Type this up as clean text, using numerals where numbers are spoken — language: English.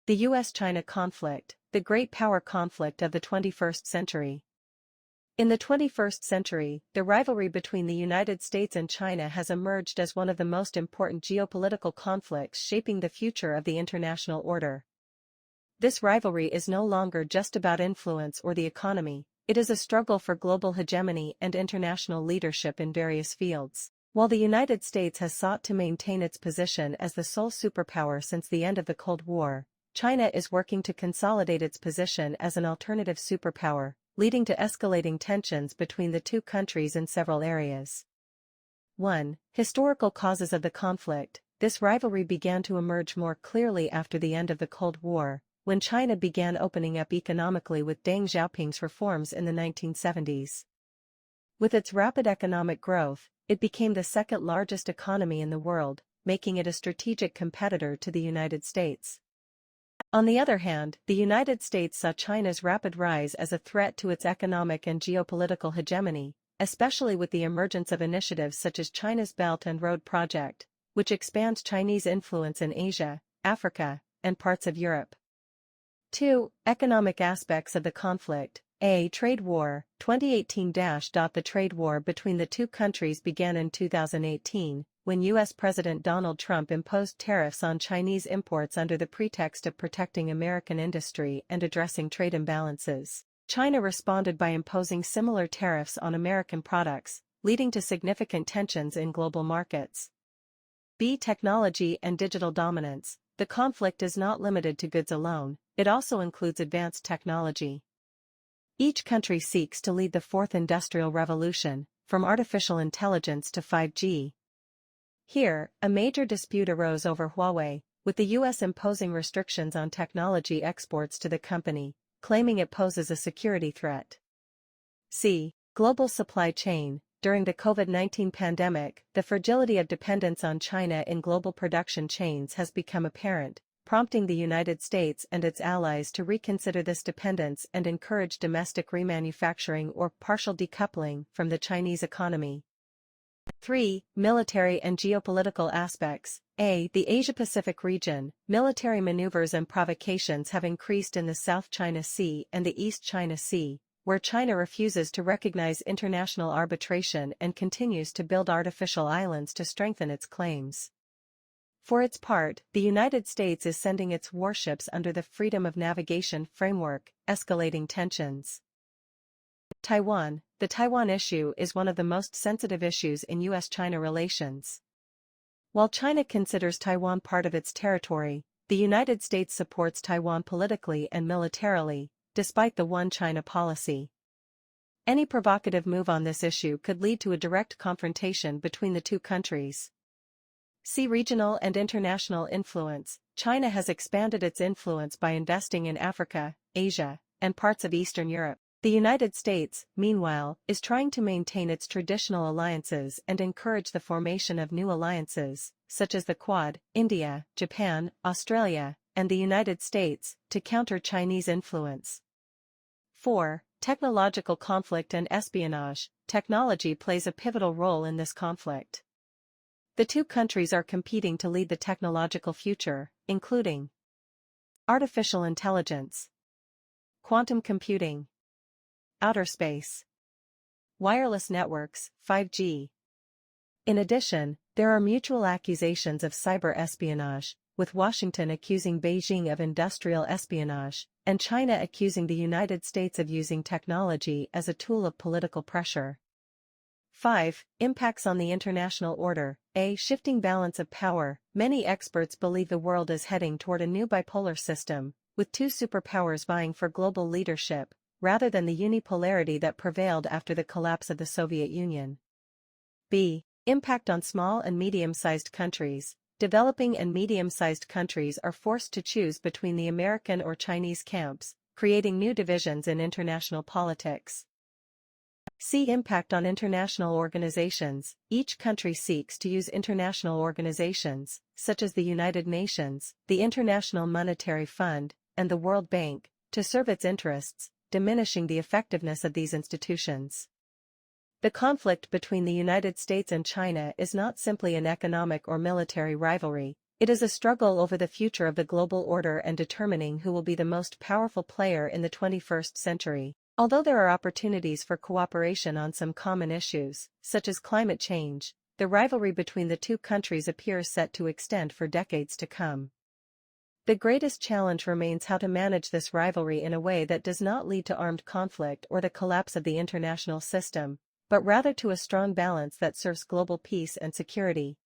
The US-China conflict, the great power conflict of the 21st century. In the 21st century, the rivalry between the United States and China has emerged as one of the most important geopolitical conflicts shaping the future of the international order. This rivalry is no longer just about influence or the economy, it is a struggle for global hegemony and international leadership in various fields. While the United States has sought to maintain its position as the sole superpower since the end of the Cold War, China is working to consolidate its position as an alternative superpower, leading to escalating tensions between the two countries in several areas. 1. Historical causes of the conflict. This rivalry began to emerge more clearly after the end of the Cold War, when China began opening up economically with Deng Xiaoping's reforms in the 1970s. With its rapid economic growth, it became the second-largest economy in the world, making it a strategic competitor to the United States. On the other hand, the United States saw China's rapid rise as a threat to its economic and geopolitical hegemony, especially with the emergence of initiatives such as China's Belt and Road Project, which expands Chinese influence in Asia, Africa, and parts of Europe. 2. Economic aspects of the conflict. A. Trade war. 2018. The trade war between the two countries began in 2018, when U.S. President Donald Trump imposed tariffs on Chinese imports under the pretext of protecting American industry and addressing trade imbalances. China responded by imposing similar tariffs on American products, leading to significant tensions in global markets. B. Technology and digital dominance. The conflict is not limited to goods alone, it also includes advanced technology. Each country seeks to lead the fourth industrial revolution, from artificial intelligence to 5G. Here, a major dispute arose over Huawei, with the U.S. imposing restrictions on technology exports to the company, claiming it poses a security threat. C. Global supply chain. During the COVID-19 pandemic, the fragility of dependence on China in global production chains has become apparent, prompting the United States and its allies to reconsider this dependence and encourage domestic remanufacturing or partial decoupling from the Chinese economy. 3. Military and geopolitical aspects. A. The Asia-Pacific region. Military maneuvers and provocations have increased in the South China Sea and the East China Sea, where China refuses to recognize international arbitration and continues to build artificial islands to strengthen its claims. For its part, the United States is sending its warships under the Freedom of Navigation framework, escalating tensions. Taiwan. The Taiwan issue is one of the most sensitive issues in U.S.-China relations. While China considers Taiwan part of its territory, the United States supports Taiwan politically and militarily, despite the One China policy. Any provocative move on this issue could lead to a direct confrontation between the two countries. See regional and international influence. China has expanded its influence by investing in Africa, Asia, and parts of Eastern Europe. The United States, meanwhile, is trying to maintain its traditional alliances and encourage the formation of new alliances, such as the Quad, India, Japan, Australia, and the United States, to counter Chinese influence. 4. Technological conflict and espionage. Technology plays a pivotal role in this conflict. The two countries are competing to lead the technological future, including artificial intelligence, quantum computing, outer space, wireless networks, 5G. In addition, there are mutual accusations of cyber espionage, with Washington accusing Beijing of industrial espionage, and China accusing the United States of using technology as a tool of political pressure. 5. Impacts on the international order. A. Shifting balance of power. Many experts believe the world is heading toward a new bipolar system, with two superpowers vying for global leadership, rather than the unipolarity that prevailed after the collapse of the Soviet Union. B. Impact on small and medium-sized countries. Developing and medium-sized countries are forced to choose between the American or Chinese camps, creating new divisions in international politics. C. Impact on international organizations. Each country seeks to use international organizations, such as the United Nations, the International Monetary Fund, and the World Bank, to serve its interests, diminishing the effectiveness of these institutions. The conflict between the United States and China is not simply an economic or military rivalry, It is a struggle over the future of the global order and determining who will be the most powerful player in the 21st century. Although there are opportunities for cooperation on some common issues, such as climate change, the rivalry between the two countries appears set to extend for decades to come. The greatest challenge remains how to manage this rivalry in a way that does not lead to armed conflict or the collapse of the international system, but rather to a strong balance that serves global peace and security.